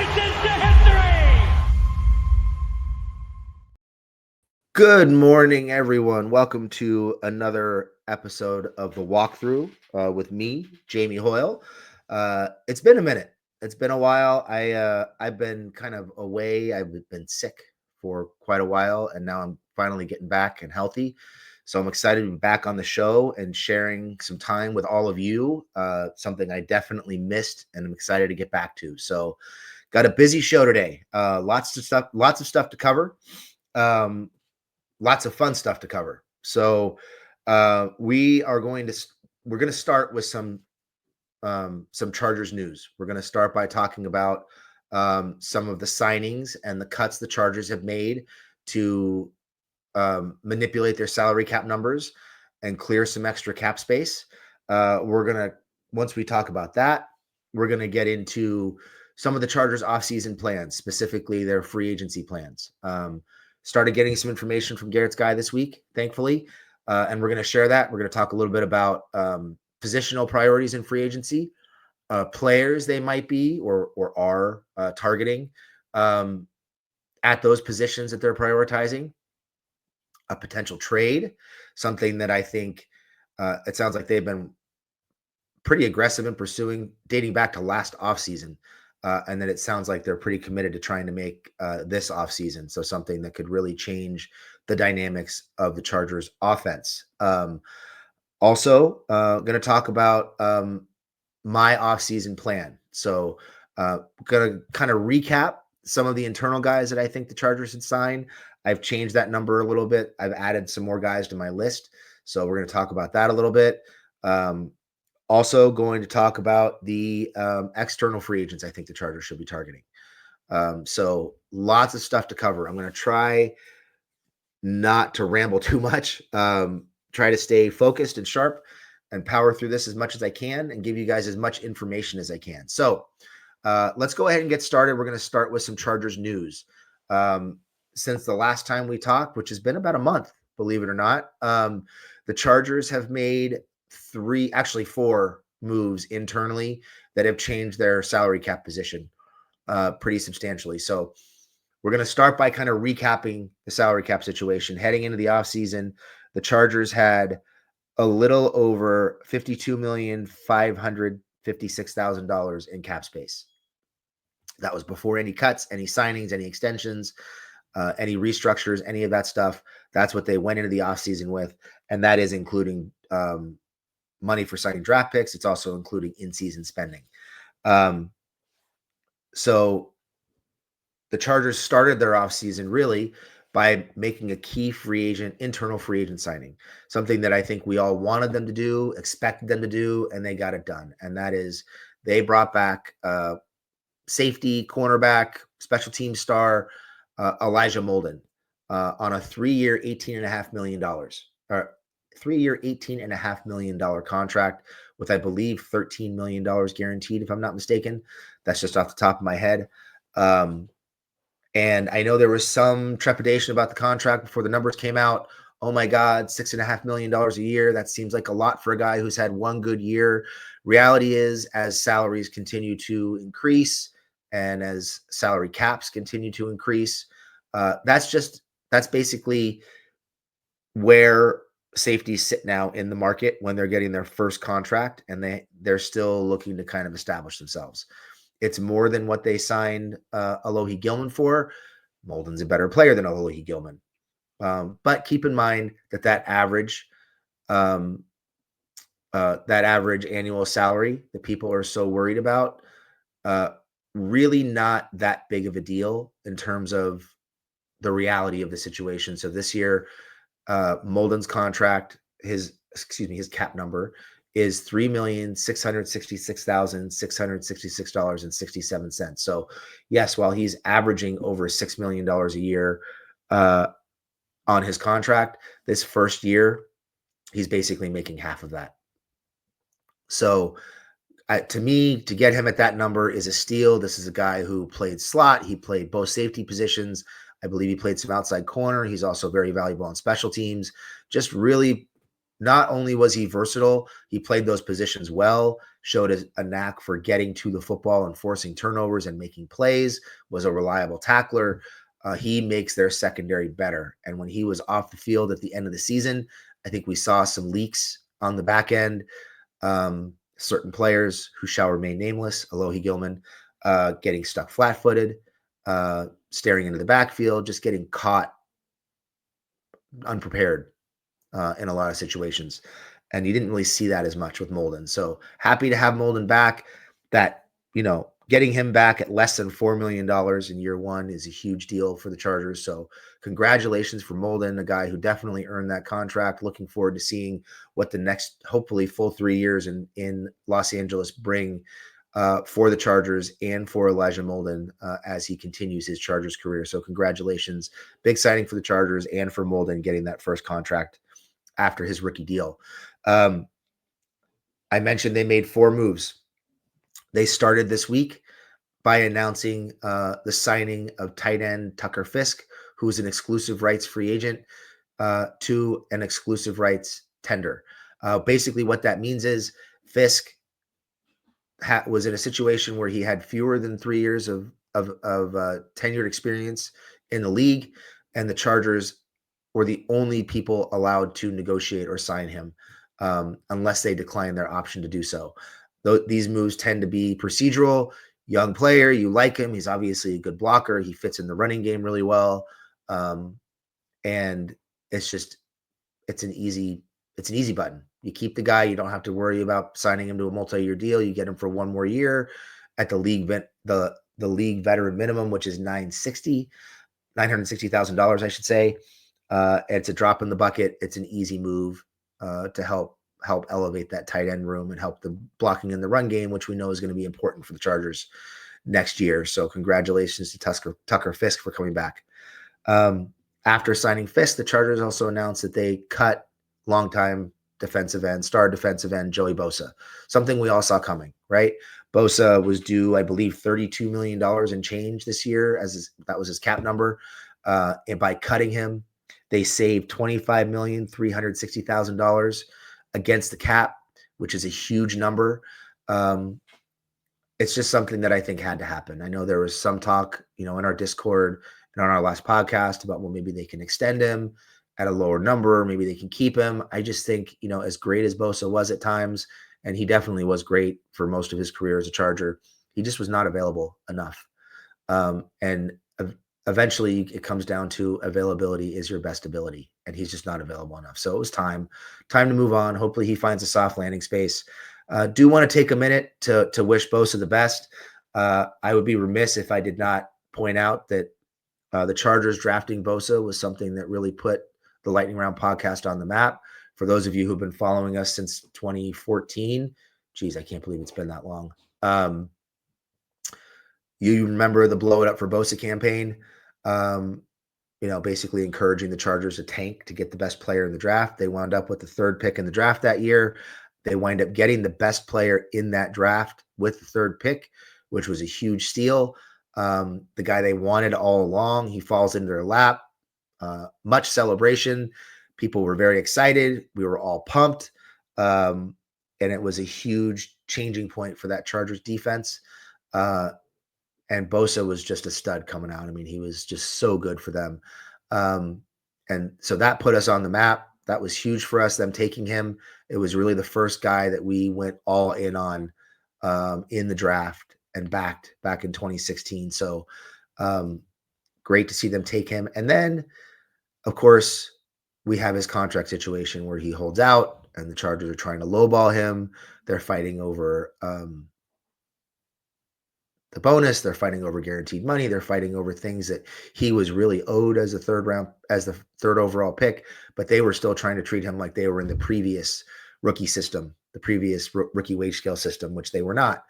into history! Good morning, everyone. Welcome to another episode of The Walkthrough with me, Jamie Hoyle. It's been a minute. It's been a while. I've been kind of away. I've been sick for quite a while, and now I'm finally getting back and healthy. So I'm excited to be back on the show and sharing some time with all of you. Something I definitely missed, and I'm excited to get back to. So, got a busy show today. Lots of stuff to cover. Lots of fun stuff to cover. So we're going to start with some Chargers news. We're going to start by talking about some of the signings and the cuts the Chargers have made to manipulate their salary cap numbers and clear some extra cap space. Once we talk about that, we're going to get into some of the Chargers offseason plans, specifically their free agency plans. Started getting some information from Garrett's guy this week, thankfully, and we're going to share that. We're going to talk a little bit about positional priorities in free agency, players they might be or are targeting at those positions that they're prioritizing, a potential trade, something that I think it sounds like they've been pretty aggressive in pursuing dating back to last offseason. And then it sounds like they're pretty committed to trying to make this offseason. So something that could really change the dynamics of the Chargers offense. Also, going to talk about my offseason plan. So going to kind of recap some of the internal guys that I think the Chargers should sign. I've changed that number a little bit. I've added some more guys to my list. So we're going to talk about that a little bit. Also going to talk about the external free agents I think the Chargers should be targeting. So lots of stuff to cover. I'm going to try not to ramble too much, try to stay focused and sharp and power through this as much as I can and give you guys as much information as I can. So let's go ahead and get started. We're going to start with some Chargers news. Since the last time we talked, which has been about a month, believe it or not, the Chargers have made four moves internally that have changed their salary cap position pretty substantially. So we're going to start by kind of recapping the salary cap situation. Heading into the offseason, the Chargers had a little over $52,556,000 in cap space. That was before any cuts, any signings, any extensions, any restructures, any of that stuff. That's what they went into the offseason with. And that is including money for signing draft picks. It's also including in-season spending. So the Chargers started their offseason really by making a key internal free agent signing, something that I think we all wanted them to do, expected them to do, and they got it done. And that is they brought back safety, cornerback, special team star, Elijah Molden on a 3-year, $18.5 million. 3-year, $18.5 million contract with, I believe, $13 million guaranteed, if I'm not mistaken. That's just off the top of my head. And I know there was some trepidation about the contract before the numbers came out. Oh my God, $6.5 million a year. That seems like a lot for a guy who's had one good year. Reality is, as salaries continue to increase and as salary caps continue to increase, that's basically where safeties sit now in the market when they're getting their first contract, and they're still looking to kind of establish themselves. It's more than what they signed Alohi Gilman for. Molden's a better player than Alohi Gilman. But keep in mind that average annual salary that people are so worried about, really not that big of a deal in terms of the reality of the situation. So this year, Molden's contract, his cap number is $3,666,666.67. So yes, while he's averaging over $6 million a year on his contract, this first year, he's basically making half of that. So to me, to get him at that number is a steal. This is a guy who played slot. He played both safety positions. I believe he played some outside corner. He's also very valuable on special teams. Just really, not only was he versatile, he played those positions well. showed a knack for getting to the football and forcing turnovers and making plays, was a reliable tackler. He makes their secondary better. And when he was off the field at the end of the season, I think we saw some leaks on the back end. Certain players who shall remain nameless, Alohi Gilman, getting stuck flat-footed, staring into the backfield, just getting caught unprepared in a lot of situations. And you didn't really see that as much with Molden. So happy to have Molden back. That, getting him back at less than $4 million in year one is a huge deal for the Chargers. So congratulations for Molden, a guy who definitely earned that contract. Looking forward to seeing what the next, hopefully, full 3 years in Los Angeles bring for the Chargers and for Elijah Molden as he continues his Chargers career. So congratulations. Big signing for the Chargers and for Molden getting that first contract after his rookie deal. I mentioned they made 4 moves. They started this week by announcing the signing of tight end Tucker Fisk, who is an exclusive rights free agent, to an exclusive rights tender. Basically, what that means is Fisk was in a situation where he had fewer than 3 years of tenured experience in the league, and the Chargers were the only people allowed to negotiate or sign him unless they decline their option to do so. These moves tend to be procedural. Young player, you like him. He's obviously a good blocker. He fits in the running game really well. And it's an easy button. You keep the guy. You don't have to worry about signing him to a multi-year deal. You get him for 1 more year at the league the league veteran minimum, which is $960,000, I should say. It's a drop in the bucket. It's an easy move to help elevate that tight end room and help the blocking in the run game, which we know is going to be important for the Chargers next year. So congratulations to Tucker Fisk for coming back. After signing Fisk, the Chargers also announced that they cut longtime star defensive end Joey Bosa, something we all saw coming, right? Bosa was due, I believe, $32 million in change this year, that was his cap number. And by cutting him, they saved $25,360,000 against the cap, which is a huge number. It's just something that I think had to happen. I know there was some talk, in our Discord and on our last podcast about, well, maybe they can extend him at a lower number. Maybe they can keep him. I just think, as great as Bosa was at times, and he definitely was great for most of his career as a Charger, he just was not available enough. And eventually it comes down to availability is your best ability, and he's just not available enough. So it was time to move on. Hopefully he finds a soft landing space. Do want to take a minute to wish Bosa the best. I would be remiss if I did not point out that the Chargers drafting Bosa was something that really put the Lightning Round podcast on the map. For those of you who've been following us since 2014, geez, I can't believe it's been that long. You remember the Blow It Up for Bosa campaign, basically encouraging the Chargers to tank to get the best player in the draft. They wound up with the 3rd pick in the draft that year. They wind up getting the best player in that draft with the 3rd pick, which was a huge steal. The guy they wanted all along, he falls into their lap. Much celebration. People were very excited. We were all pumped. And it was a huge changing point for that Chargers defense. And Bosa was just a stud coming out. I mean, he was just so good for them. And so that put us on the map. That was huge for us, them taking him. It was really the first guy that we went all in on in the draft and backed back in 2016. So great to see them take him. And then, of course, we have his contract situation where he holds out and the Chargers are trying to lowball him. They're fighting over the bonus. They're fighting over guaranteed money. They're fighting over things that he was really owed as the 3rd overall pick, but they were still trying to treat him like they were in the previous rookie system, the previous rookie wage scale system, which they were not.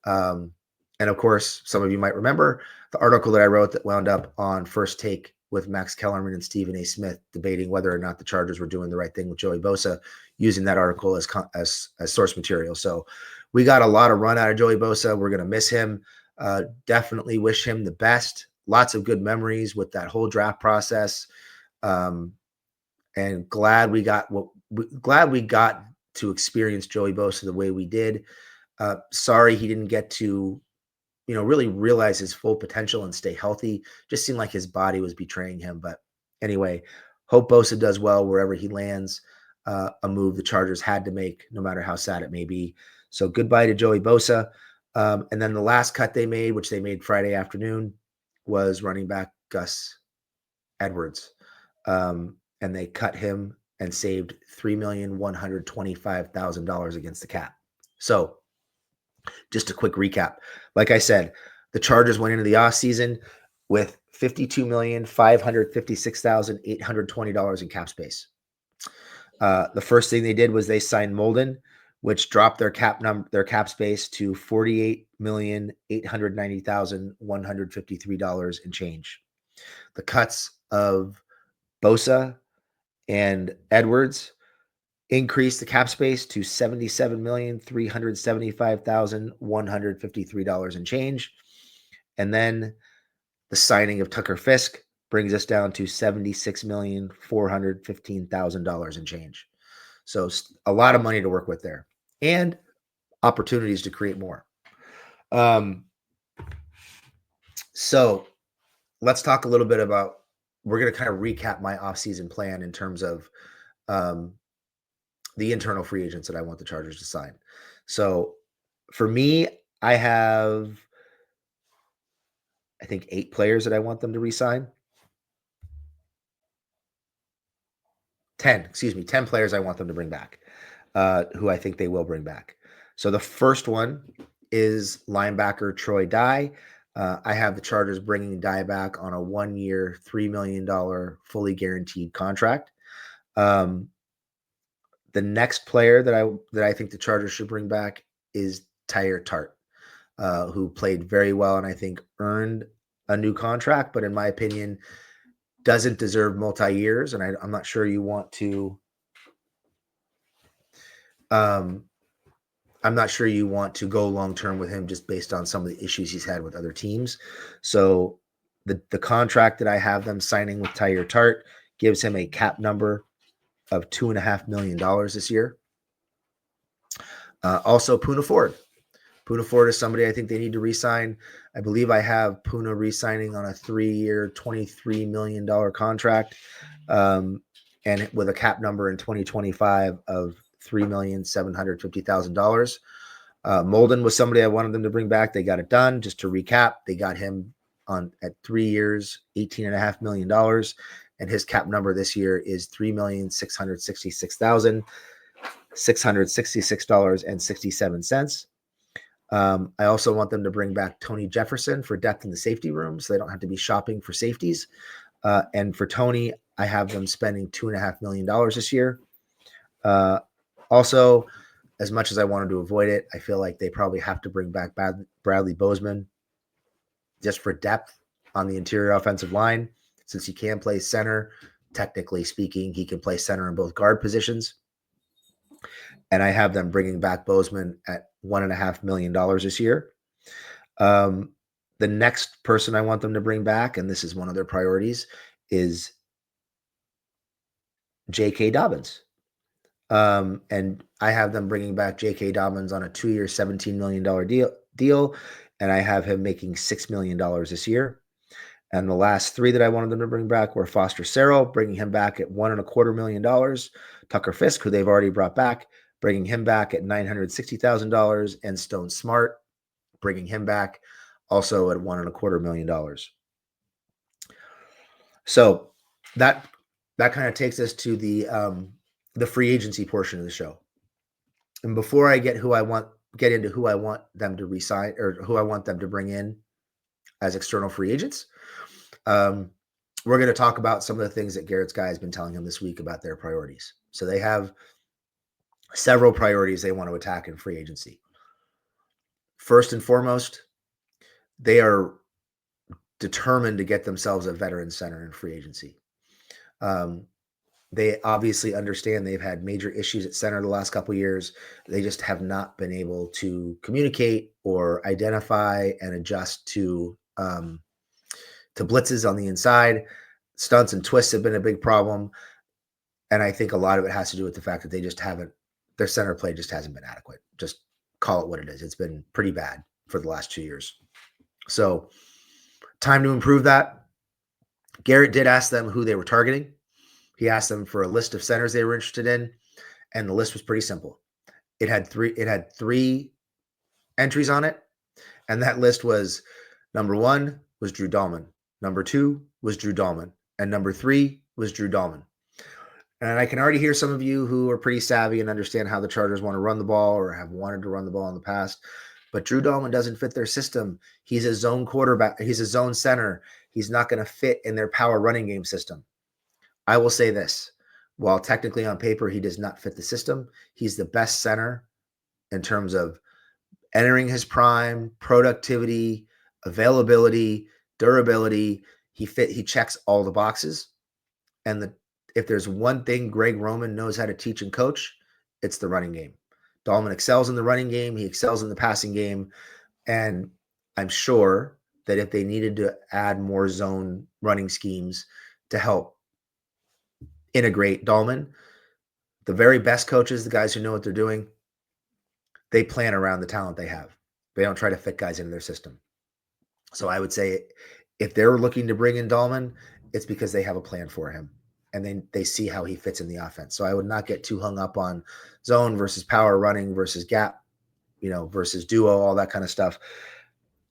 And of course, some of you might remember the article that I wrote that wound up on First Take with Max Kellerman and Stephen A. Smith debating whether or not the Chargers were doing the right thing with Joey Bosa, using that article as source material. So we got a lot of run out of Joey Bosa. We're going to miss him. Definitely wish him the best. Lots of good memories with that whole draft process. And glad we got to experience Joey Bosa the way we did. Sorry he didn't get to, really realize his full potential and stay healthy. Just seemed like his body was betraying him. But anyway, hope Bosa does well wherever he lands. A move the Chargers had to make, no matter how sad it may be. So goodbye to Joey Bosa. And then the last cut they made, which they made Friday afternoon, was running back Gus Edwards. And they cut him and saved $3,125,000 against the cap. So just a quick recap. Like I said, the Chargers went into the offseason with $52,556,820 in cap space. The first thing they did was they signed Molden, which dropped their cap space to $48,890,153 and change. The cuts of Bosa and Edwards increased the cap space to $77,375,153 and change. And then the signing of Tucker Fisk brings us down to $76,415,000 and change. So a lot of money to work with there and opportunities to create more. So let's talk a little bit about, we're going to kind of recap my offseason plan in terms of the internal free agents that I want the Chargers to sign. So for me, I have, I think 8 players that I want them to re-sign. 10 players I want them to bring back, who I think they will bring back. So the first one is linebacker Troy Dye. I have the Chargers bringing Dye back on a 1-year, $3 million fully guaranteed contract. The next player that I think the Chargers should bring back is Tyre Tart, who played very well and I think earned a new contract, but in my opinion, doesn't deserve multi-years. And I'm not sure you want to. I'm not sure you want to go long-term with him just based on some of the issues he's had with other teams. So the contract that I have them signing with Tyre Tart gives him a cap number of $2.5 million this year. Also, Poona Ford. Poona Ford is somebody I think they need to re-sign. I believe I have Poona re-signing on a 3-year, $23 million contract, and with a cap number in 2025 of $3,750,000. Molden was somebody I wanted them to bring back. They got it done. Just to recap, they got him at 3 years, $18.5 million, and his cap number this year is $3,666,666.67. I also want them to bring back Tony Jefferson for depth in the safety room, so they don't have to be shopping for safeties. And for Tony, I have them spending $2.5 million this year. Also, as much as I wanted to avoid it, I feel like they probably have to bring back Bradley Bozeman just for depth on the interior offensive line. Since he can play center, technically speaking, he can play center in both guard positions. And I have them bringing back Bozeman at $1.5 million this year. The next person I want them to bring back, and this is one of their priorities, is J.K. Dobbins. And I have them bringing back J.K. Dobbins on a 2-year, $17 million deal, and I have him making $6 million this year. And the last 3 that I wanted them to bring back were Foster Sarrell, bringing him back at $1.25 million. Tucker Fisk, who they've already brought back, bringing him back at $960,000, and Stone Smart, bringing him back also at $1.25 million. So that kind of takes us to the free agency portion of the show. And before I get into who I want them to re-sign or who I want them to bring in as external free agents, we're going to talk about some of the things that Garrett's guy has been telling him this week about their priorities. So they have several priorities they want to attack in free agency. First and foremost, they are determined to get themselves a veteran center in free agency. They obviously understand they've had major issues at center the last couple of years. They just have not been able to communicate or identify and adjust to blitzes on the inside. Stunts and twists have been a big problem. And I think a lot of it has to do with the fact that they just haven't, their center play just hasn't been adequate. Just call it what it is. It's been pretty bad for the last 2 years. So time to improve that. Garrett did ask them who they were targeting. He asked them for a list of centers they were interested in, and the list was pretty simple. It had three entries on it, and that list was number 1 was Drew Dahlman, number 2 was Drew Dahlman, and number 3 was Drew Dahlman. And I can already hear some of you who are pretty savvy and understand how the Chargers want to run the ball or have wanted to run the ball in the past. But Drew Dahlman doesn't fit their system. He's a zone quarterback. He's a zone center. He's not going to fit in their power running game system. I will say this. While technically on paper he does not fit the system, he's the best center in terms of entering his prime, productivity, availability, durability. He checks all the boxes. And if there's one thing Greg Roman knows how to teach and coach, it's the running game. Dahlman excels in the running game. He excels in the passing game. And I'm sure that if they needed to add more zone running schemes to help integrate Dahlman, the very best coaches, the guys who know what they're doing, they plan around the talent they have. They don't try to fit guys into their system. So I would say if they're looking to bring in Dahlman, it's because they have a plan for him and then they see how he fits in the offense. So I would not get too hung up on zone versus power running versus gap, versus duo, all that kind of stuff.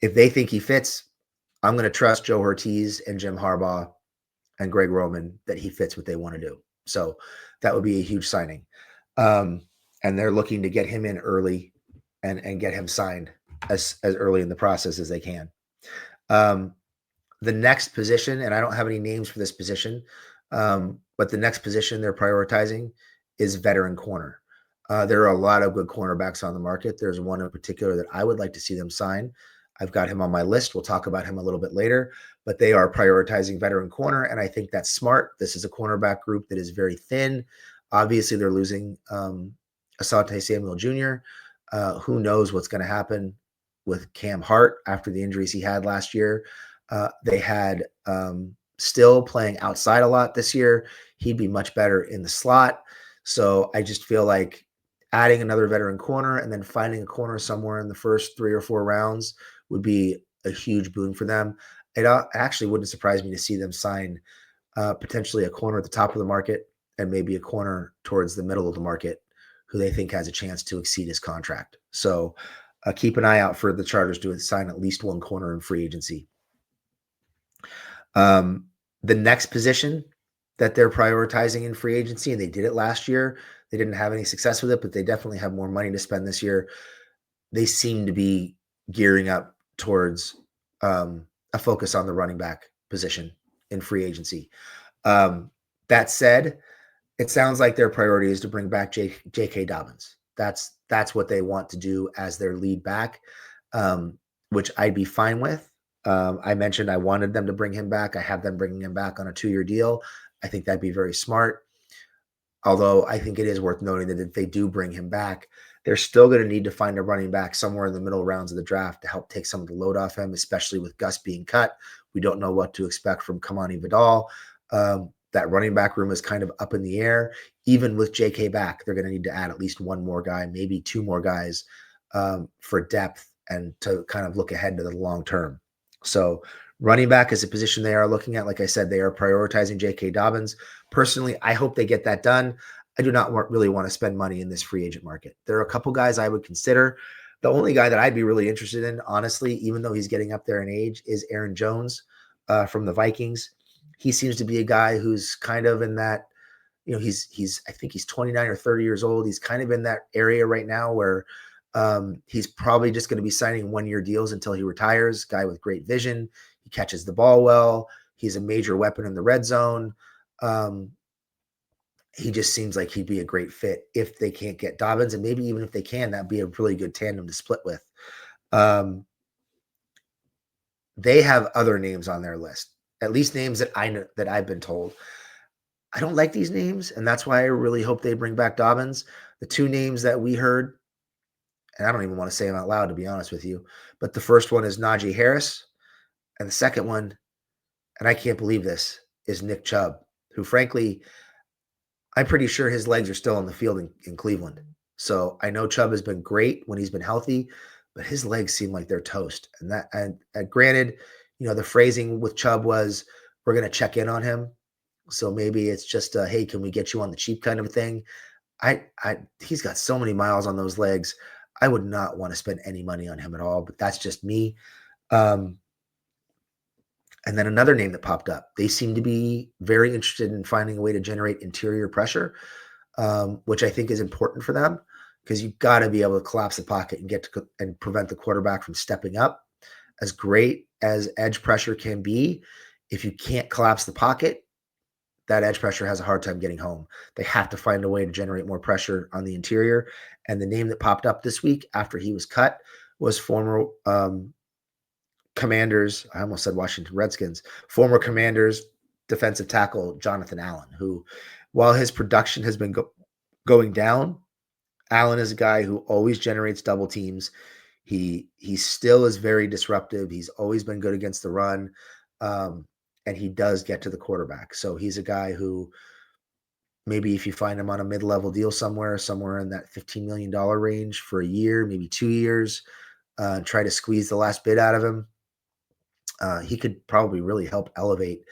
If they think he fits, I'm going to trust Joe Ortiz and Jim Harbaugh and Greg Roman that he fits what they want to do. So that would be a huge signing. And they're looking to get him in early and get him signed as early in the process as they can. The next position, and I don't have any names for this position, but the next position they're prioritizing is veteran corner. There are a lot of good cornerbacks on the market. There's one in particular that I would like to see them sign. I've got him on my list. We'll talk about him a little bit later, but they are prioritizing veteran corner, and I think that's smart. This is a cornerback group that is very thin. Obviously, they're losing Asante Samuel Jr. Who knows what's going to happen with Cam Hart after the injuries he had last year. They had Still playing outside a lot this year. He'd be much better in the slot. So I just feel like adding another veteran corner and then finding a corner somewhere in the first 3 or 4 rounds would be a huge boon for them. It actually wouldn't surprise me to see them sign potentially a corner at the top of the market and maybe a corner towards the middle of the market who they think has a chance to exceed his contract. So keep an eye out for the Chargers to sign at least one corner in free agency. The next position that they're prioritizing in free agency, and they did it last year, they didn't have any success with it, but they definitely have more money to spend this year. They seem to be gearing up towards a focus on the running back position in free agency. That said, it sounds like their priority is to bring back J.K. Dobbins. That's what they want to do as their lead back, which I'd be fine with. I mentioned I wanted them to bring him back. I have them bringing him back on a 2-year deal. I think that'd be very smart. Although I think it is worth noting that if they do bring him back, they're still going to need to find a running back somewhere in the middle rounds of the draft to help take some of the load off him, especially with Gus being cut. We don't know what to expect from Kamani Vidal. That running back room is kind of up in the air. Even with JK back, they're going to need to add at least one more guy, maybe 2 more guys for depth and to kind of look ahead to the long term. So running back is a position they are looking at. Like I said, they are prioritizing J.K. Dobbins. Personally, I hope they get that done. I do not really want to spend money in this free agent market. There are a couple guys I would consider. The only guy that I'd be really interested in, honestly, even though he's getting up there in age, is Aaron Jones from the Vikings. He seems to be a guy who's kind of in that, I think he's 29 or 30 years old. He's kind of in that area right now where he's probably just going to be signing 1-year deals until he retires. Guy with great vision. He catches the ball well. He's a major weapon in the red zone. He just seems like he'd be a great fit if they can't get Dobbins, and maybe even if they can, that'd be a really good tandem to split with. They have other names on their list, at least names that I know that I've been told. I don't like these names, and that's why I really hope they bring back Dobbins. The 2 names that we heard, and I don't even want to say them out loud, to be honest with you, but the first one is Najee Harris, and the second one, and I can't believe this, is Nick Chubb, who frankly, I'm pretty sure his legs are still on the field in Cleveland. So I know Chubb has been great when he's been healthy, but his legs seem like they're toast. And granted, the phrasing with Chubb was, we're going to check in on him. So maybe it's just a, hey, can we get you on the cheap kind of a thing? He's got so many miles on those legs. I would not want to spend any money on him at all, but that's just me. And then another name that popped up. They seem to be very interested in finding a way to generate interior pressure, which I think is important for them, because you've got to be able to collapse the pocket and and prevent the quarterback from stepping up. As great as edge pressure can be, if you can't collapse the pocket, that edge pressure has a hard time getting home. They have to find a way to generate more pressure on the interior. And the name that popped up this week after he was cut was former Commanders, I almost said Washington Redskins, former Commanders defensive tackle Jonathan Allen, who, while his production has been going down, Allen is a guy who always generates double teams. He still is very disruptive. He's always been good against the run, and he does get to the quarterback. So he's a guy who, maybe if you find him on a mid-level deal somewhere in that $15 million range for a year, maybe 2 years, try to squeeze the last bit out of him. He could probably really help elevate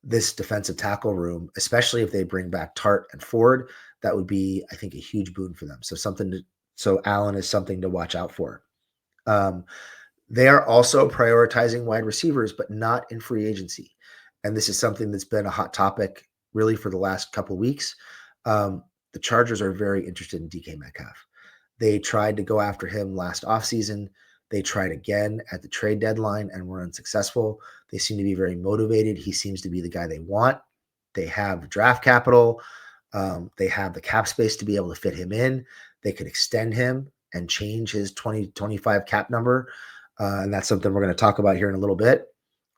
this defensive tackle room, especially if they bring back Tart and Ford. That would be, I think, a huge boon for them. So Allen is something to watch out for. They are also prioritizing wide receivers, but not in free agency. And this is something that's been a hot topic really for the last couple of weeks. The Chargers are very interested in DK Metcalf. They tried to go after him last offseason. They tried again at the trade deadline and were unsuccessful. They seem to be very motivated. He seems to be the guy they want. They have draft capital. They have the cap space to be able to fit him in. They could extend him and change his 2025 cap number. And that's something we're going to talk about here in a little bit.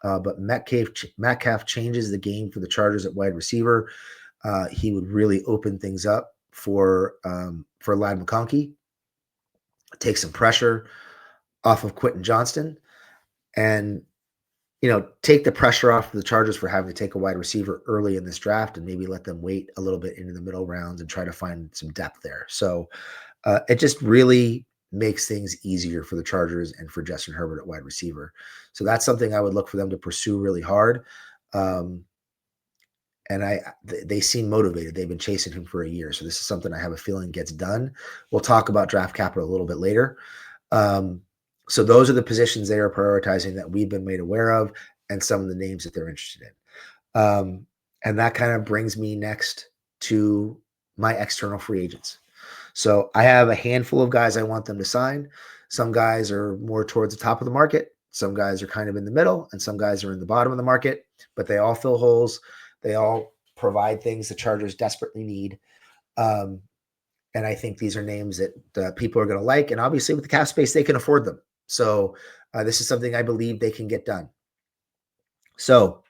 But Metcalf changes the game for the Chargers at wide receiver. He would really open things up for Ladd McConkey, take some pressure off of Quentin Johnston, and take the pressure off of the Chargers for having to take a wide receiver early in this draft, and maybe let them wait a little bit into the middle rounds and try to find some depth there. So it just really makes things easier for the Chargers and for Justin Herbert at wide receiver. So that's something I would look for them to pursue really hard. And they seem motivated. They've been chasing him for a year. So this is something I have a feeling gets done. We'll talk about draft capital a little bit later. So those are the positions they are prioritizing that we've been made aware of, and some of the names that they're interested in. And that kind of brings me next to my external free agents. So I have a handful of guys I want them to sign. Some guys are more towards the top of the market. Some guys are kind of in the middle, and some guys are in the bottom of the market, but they all fill holes. They all provide things the Chargers desperately need. And I think these are names that people are going to like. And obviously with the cap space, they can afford them. So this is something I believe they can get done. So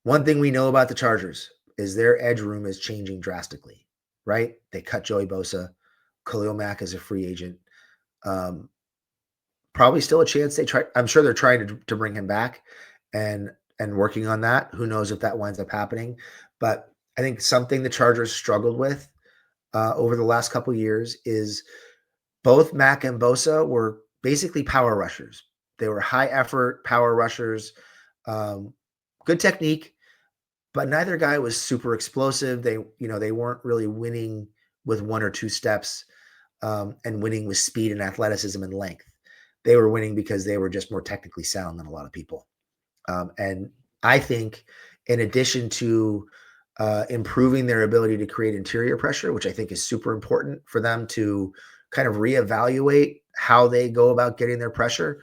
one thing we know about the Chargers is their edge room is changing drastically, right? They cut Joey Bosa. Khalil Mack is a free agent. Probably still a chance I'm sure they're trying to bring him back and working on that. Who knows if that winds up happening? But I think something the Chargers struggled with over the last couple of years is both Mack and Bosa were basically power rushers. They were high effort power rushers, good technique, but neither guy was super explosive. They weren't really winning with one or two steps and winning with speed and athleticism and length. They were winning because they were just more technically sound than a lot of people. And I think in addition to improving their ability to create interior pressure, which I think is super important for them to kind of reevaluate how they go about getting their pressure,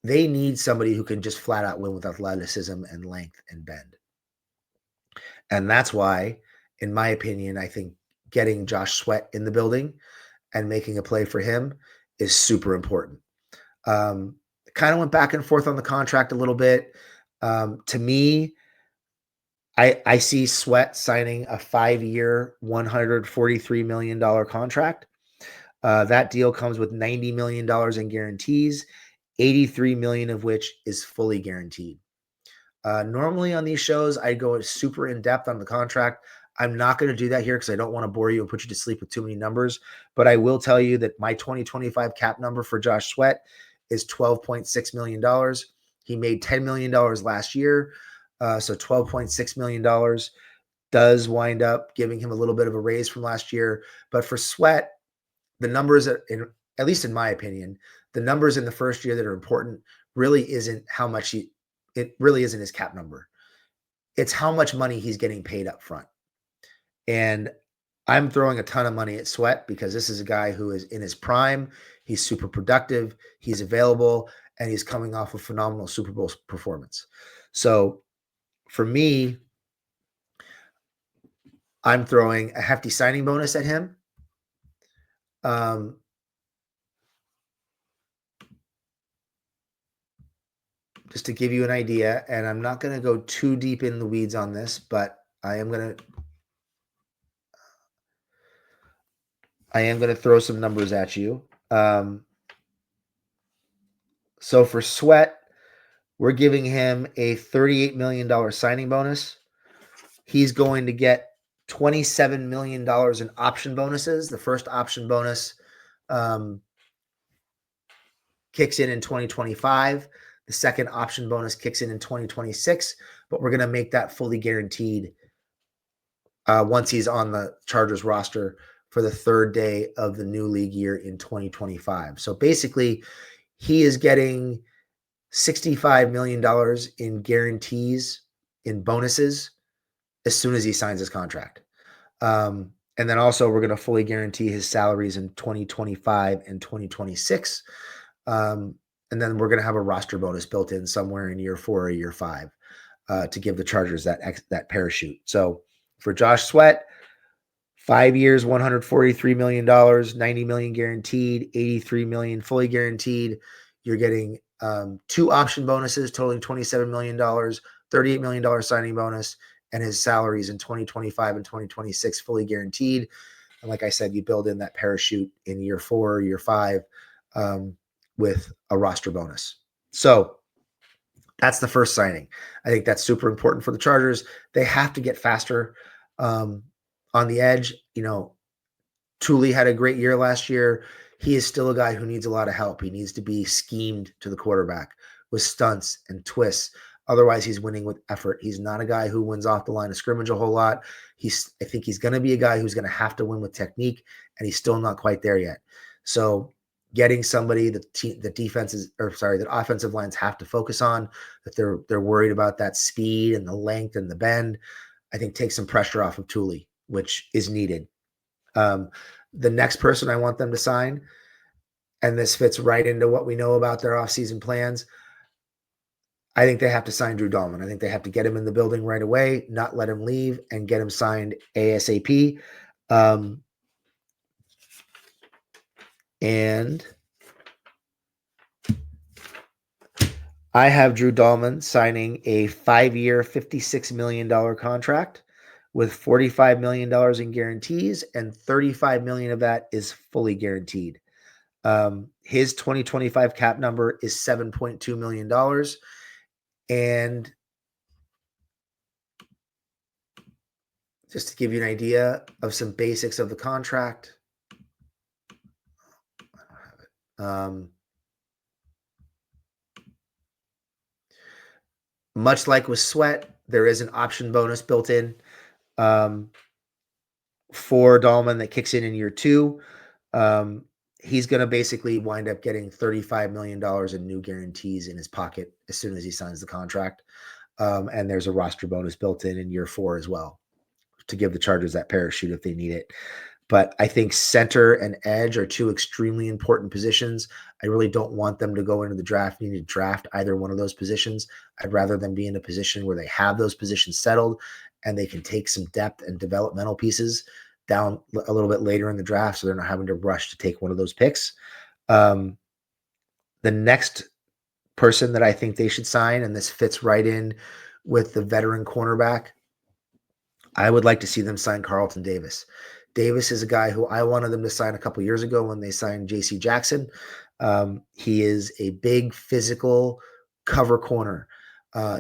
they need somebody who can just flat out win with athleticism and length and bend. And that's why, in my opinion, I think getting Josh Sweat in the building and making a play for him is super important. Kind of went back and forth on the contract a little bit. To me, I see Sweat signing a 5-year, $143 million contract. That deal comes with $90 million in guarantees, $83 million of which is fully guaranteed. Normally on these shows, I go super in depth on the contract. I'm not going to do that here because I don't want to bore you and put you to sleep with too many numbers. But I will tell you that my 2025 cap number for Josh Sweat is $12.6 million. He made $10 million last year. So $12.6 million does wind up giving him a little bit of a raise from last year. But for Sweat, the numbers, at least in my opinion, the numbers in the first year that are important really isn't how much it really isn't his cap number. It's how much money he's getting paid up front. And I'm throwing a ton of money at Sweat because this is a guy who is in his prime. He's super productive. He's available, and he's coming off a phenomenal Super Bowl performance. So for me, I'm throwing a hefty signing bonus at him. Just to give you an idea, and I'm not going to go too deep in the weeds on this, but I am going to throw some numbers at you. So for Sweat, we're giving him a $38 million signing bonus. He's going to get $27 million in option bonuses. The first option bonus kicks in 2025. The second option bonus kicks in 2026, but we're going to make that fully guaranteed once he's on the Chargers roster for the third day of the new league year in 2025. So basically, he is getting $65 million in guarantees, in bonuses, as soon as he signs his contract. And then also we're going to fully guarantee his salaries in 2025 and 2026. And then we're going to have a roster bonus built in somewhere in year 4 or year 5 to give the Chargers that parachute. So for Josh Sweat, 5 years, $143 million, $90 million guaranteed, $83 million fully guaranteed. You're getting 2 option bonuses totaling $27 million, $38 million signing bonus, and his salaries in 2025 and 2026 fully guaranteed. And like I said, you build in that parachute in year 4 or year 5 with a roster bonus. So that's the first signing. I think that's super important for the Chargers. They have to get faster on the edge. Thule had a great year last year. He is still a guy who needs a lot of help. He needs to be schemed to the quarterback with stunts and twists. Otherwise, he's winning with effort. He's not a guy who wins off the line of scrimmage a whole lot. I think he's going to be a guy who's going to have to win with technique, and he's still not quite there yet. So getting somebody that offensive lines have to focus on, that they're worried about that speed and the length and the bend, I think takes some pressure off of Thule, which is needed. The next person I want them to sign, and this fits right into what we know about their offseason plans, I think they have to sign Drew Dalman. I think they have to get him in the building right away, not let him leave, and get him signed ASAP. And I have Drew Dalman signing a 5-year, $56 million contract with $45 million in guarantees, and $35 million of that is fully guaranteed. His 2025 cap number is $7.2 million. And just to give you an idea of some basics of the contract, I don't have it. Much like with Sweat, there is an option bonus built in for Dalman that kicks in year 2. He's going to basically wind up getting $35 million in new guarantees in his pocket as soon as he signs the contract. And there's a roster bonus built in year 4 as well to give the Chargers that parachute if they need it. But I think center and edge are 2 extremely important positions. I really don't want them to go into the draft needing to draft either one of those positions. I'd rather them be in a position where they have those positions settled and they can take some depth and developmental pieces down a little bit later in the draft, so they're not having to rush to take one of those picks. The next person that I think they should sign, and this fits right in with the veteran cornerback, I would like to see them sign Carlton Davis. Davis is a guy who I wanted them to sign a couple years ago when they signed J.C. Jackson. He is a big physical cover corner.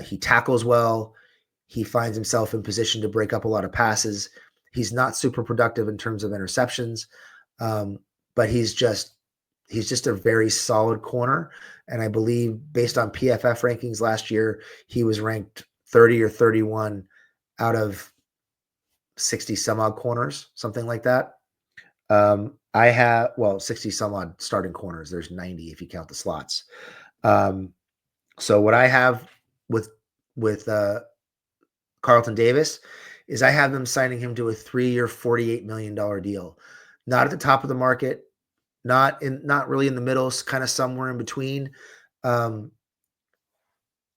He tackles well. He finds himself in position to break up a lot of passes. He's not super productive in terms of interceptions, but he's just a very solid corner. And I believe based on PFF rankings last year, he was ranked 30 or 31 out of 60 some odd corners, something like that. I have, 60 some odd starting corners. There's 90 if you count the slots. So what I have with Carlton Davis is I have them signing him to a 3-year, $48 million deal. Not at the top of the market, not really in the middle, kind of somewhere in between. A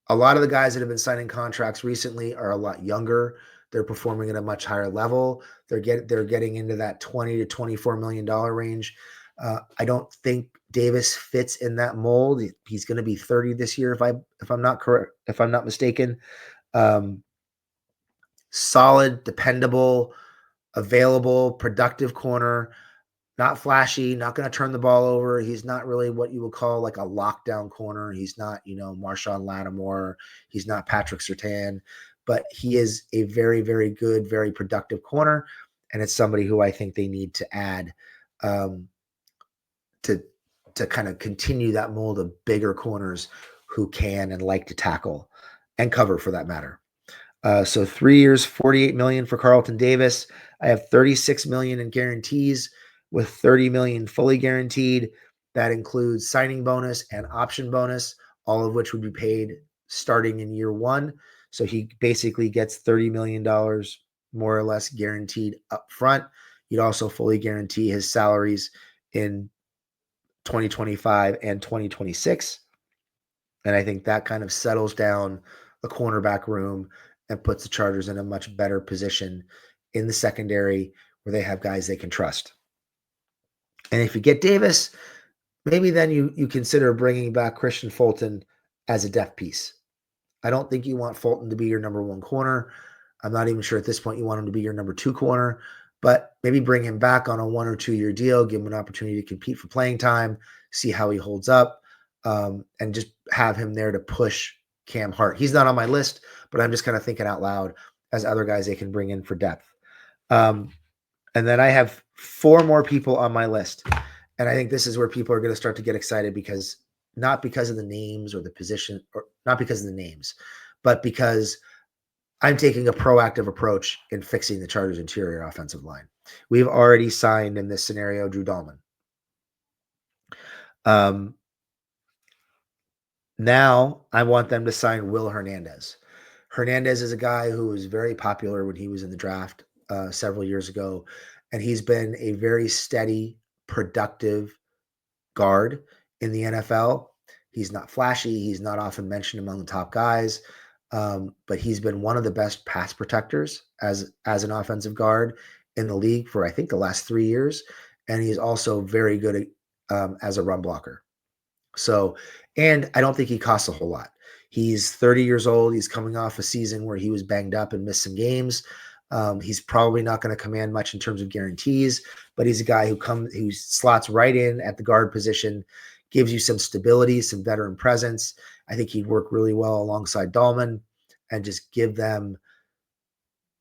lot of the guys that have been signing contracts recently are a lot younger. They're performing at a much higher level. They're getting into that $20 to $24 million range. I don't think Davis fits in that mold. He's going to be 30 this year, if I'm not mistaken. Solid, dependable, available, productive corner. Not flashy, not going to turn the ball over. He's not really what you would call like a lockdown corner. He's not, Marshawn Lattimore. He's not Patrick Surtain, but he is a very, very good, very productive corner. And it's somebody who I think they need to add to kind of continue that mold of bigger corners who can and like to tackle and cover for that matter. So 3 years, $48 million for Carlton Davis. I have $36 million in guarantees with $30 million fully guaranteed. That includes signing bonus and option bonus, all of which would be paid starting in year one. So he basically gets $30 million more or less guaranteed up front. You'd also fully guarantee his salaries in 2025 and 2026. And I think that kind of settles down the cornerback room and puts the Chargers in a much better position in the secondary where they have guys they can trust. And if you get Davis, maybe then you consider bringing back Christian Fulton as a depth piece. I don't think you want Fulton to be your number one corner. I'm not even sure at this point you want him to be your number two corner, but maybe bring him back on a 1 or 2 year deal, give him an opportunity to compete for playing time, see how he holds up, and just have him there to push Cam Hart. He's not on my list, but I'm just kind of thinking out loud as other guys they can bring in for depth. And then I have 4 more people on my list. And I think this is where people are going to start to get excited because not because of the names or the position, or not because of the names, but because I'm taking a proactive approach in fixing the Chargers' interior offensive line. We've already signed in this scenario Drew Dahlman. Now I want them to sign Will Hernandez. Hernandez is a guy who was very popular when he was in the draft several years ago, and he's been a very steady, productive guard in the NFL. He's not flashy. He's not often mentioned among the top guys, but he's been one of the best pass protectors as an offensive guard in the league for, I think, the last 3 years. And he's also very good as a run blocker. So, and I don't think he costs a whole lot. He's 30 years old. He's coming off a season where he was banged up and missed some games. He's probably not going to command much in terms of guarantees, but he's a guy who slots right in at the guard position, gives you some stability, some veteran presence. I think he'd work really well alongside Dahlman and just give them,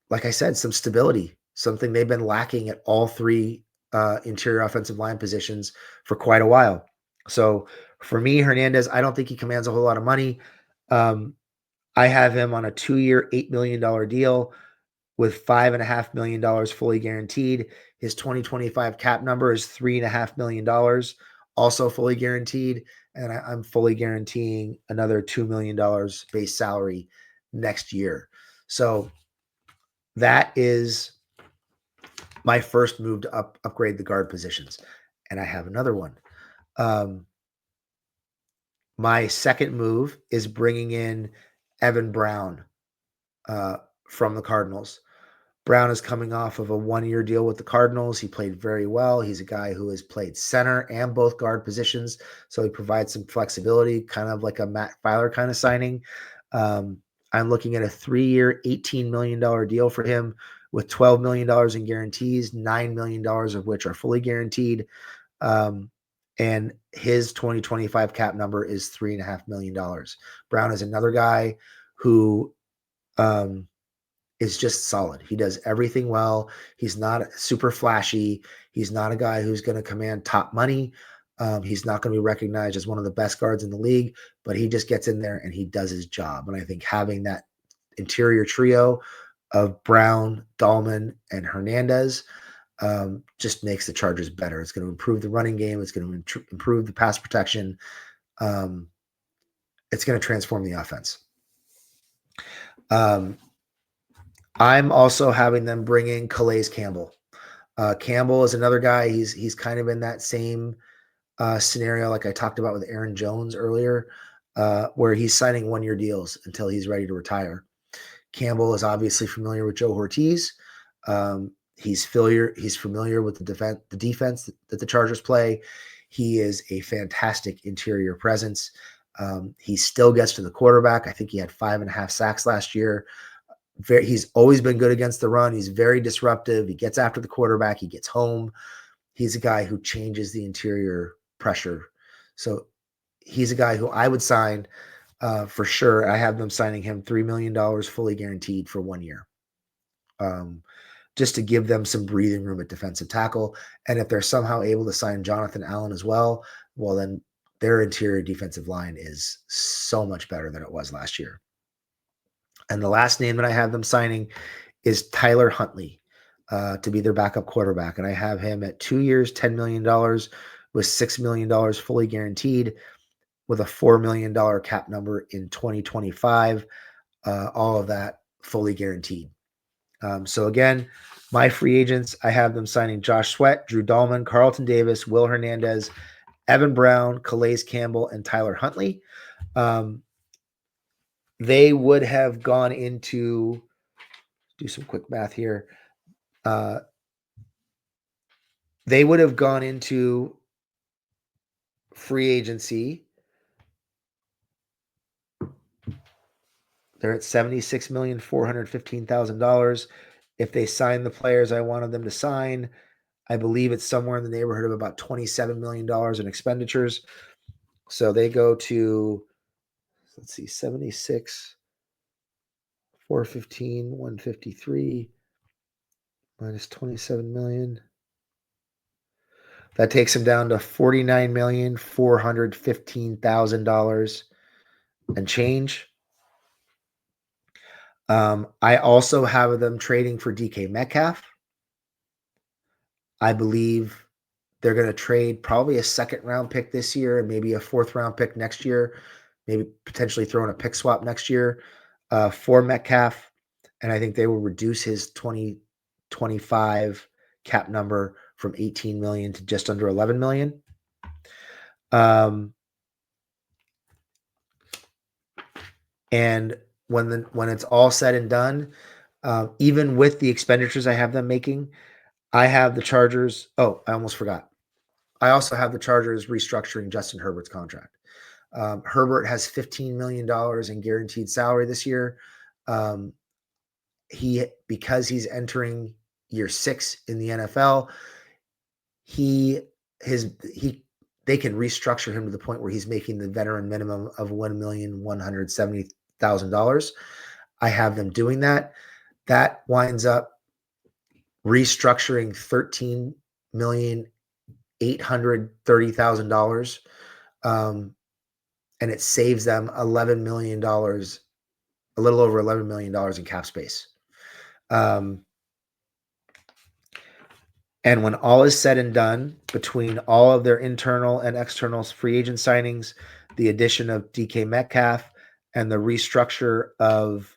like I said, some stability, something they've been lacking at all 3 interior offensive line positions for quite a while. So for me, Hernandez, I don't think he commands a whole lot of money. I have him on a 2-year, $8 million deal with $5.5 million fully guaranteed. His 2025 cap number is $3.5 million, also fully guaranteed. And I'm fully guaranteeing another $2 million base salary next year. So that is my first move to upgrade the guard positions. And I have another one. My second move is bringing in Evan Brown from the Cardinals. Brown is coming off of a 1-year deal with the Cardinals. He played very well. He's a guy who has played center and both guard positions, so he provides some flexibility, kind of like a Matt Filer kind of signing. I'm looking at a 3-year, $18 million deal for him with $12 million in guarantees, $9 million of which are fully guaranteed. And his 2025 cap number is $3.5 million. Brown is another guy who is just solid. He does everything well. He's not super flashy. He's not a guy who's going to command top money. He's not going to be recognized as one of the best guards in the league, but he just gets in there and he does his job. And I think having that interior trio of Brown, Dahlman, and Hernandez just makes the Chargers better. It's going to improve the running game. It's going to improve the pass protection. It's going to transform the offense. I'm also having them bring in Calais Campbell. Campbell is another guy. He's kind of in that same scenario like I talked about with Aaron Jones earlier, where he's signing one-year deals until he's ready to retire. Campbell is obviously familiar with Joe Ortiz. He's familiar with the defense that the Chargers play. He is a fantastic interior presence. He still gets to the quarterback. I think he had 5.5 sacks last year. He's always been good against the run. He's very disruptive. He gets after the quarterback. He gets home. He's a guy who changes the interior pressure. So he's a guy who I would sign for sure. I have them signing him $3 million fully guaranteed for 1 year. Just to give them some breathing room at defensive tackle. And if they're somehow able to sign Jonathan Allen as well, then their interior defensive line is so much better than it was last year. And the last name that I have them signing is Tyler Huntley to be their backup quarterback. And I have him at 2 years, $10 million with $6 million fully guaranteed with a $4 million cap number in 2025. All of that fully guaranteed. So again, my free agents, I have them signing Josh Sweat, Drew Dahlman, Carlton Davis, Will Hernandez, Evan Brown, Calais Campbell, and Tyler Huntley. They would have gone into, do some quick math here. They would have gone into free agency. They're at $76,415,000. If they sign the players I wanted them to sign, I believe it's somewhere in the neighborhood of about $27 million in expenditures. So they go to, let's see, 76, 415, 153 minus 27 million. That takes them down to $49,415,000 and change. I also have them trading for DK Metcalf. I believe they're going to trade probably a second-round pick this year and maybe a fourth-round pick next year, maybe potentially throwing a pick swap next year for Metcalf. And I think they will reduce his 2025 cap number from 18 million to just under 11 million. And when it's all said and done, even with the expenditures I have them making, I have the Chargers. Oh, I almost forgot. I also have the Chargers restructuring Justin Herbert's contract. Herbert has $15 million in guaranteed salary this year. Because he's entering year 6 in the NFL, they can restructure him to the point where he's making the veteran minimum of $1,170,000. I have them doing that. That winds up restructuring $13,830,000, and it saves them $11 million, a little over $11 million in cap space. And when all is said and done, between all of their internal and external free agent signings, the addition of DK Metcalf, and the restructure of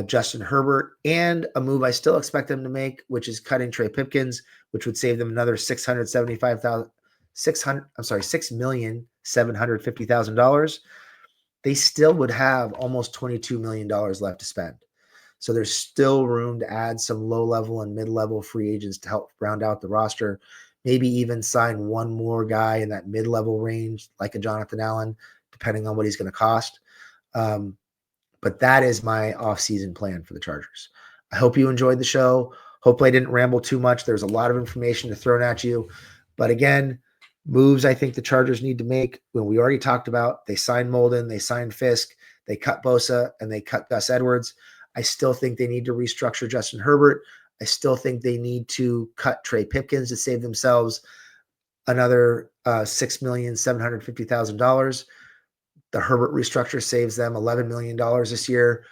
Justin Herbert, and a move I still expect them to make, which is cutting Trey Pipkins, which would save them another $6,750,000. They still would have almost $22 million left to spend. So there's still room to add some low-level and mid-level free agents to help round out the roster. Maybe even sign one more guy in that mid-level range, like a Jonathan Allen, depending on what he's going to cost. But that is my off-season plan for the Chargers. I hope you enjoyed the show. Hopefully I didn't ramble too much. There's a lot of information to throw at you. But again, moves I think the Chargers need to make, when we already talked about, they signed Molden, they signed Fisk, they cut Bosa, and they cut Gus Edwards. I still think they need to restructure Justin Herbert. I still think they need to cut Trey Pipkins to save themselves another $6,750,000. The Herbert restructure saves them $11 million this year.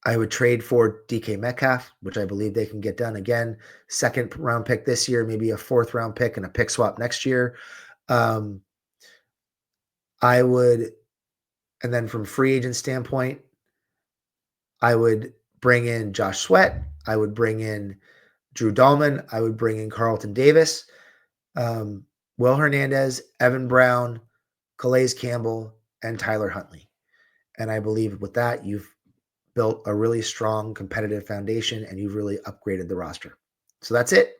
I would trade for DK Metcalf, which I believe they can get done. Again, second round pick this year, maybe a fourth round pick and a pick swap next year. I would, and then from free agent standpoint, I would bring in Josh Sweat. I would bring in Drew Dahlman. I would bring in Carlton Davis, Will Hernandez, Evan Brown, Calais Campbell, and Tyler Huntley. And I believe with that, you've built a really strong competitive foundation and you've really upgraded the roster. So that's it.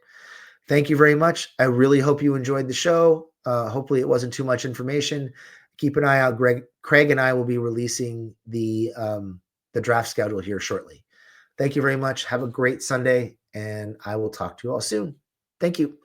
Thank you very much. I really hope you enjoyed the show. Hopefully it wasn't too much information. Keep an eye out. Craig and I will be releasing the draft schedule here shortly. Thank you very much. Have a great Sunday, and I will talk to you all soon. Thank you.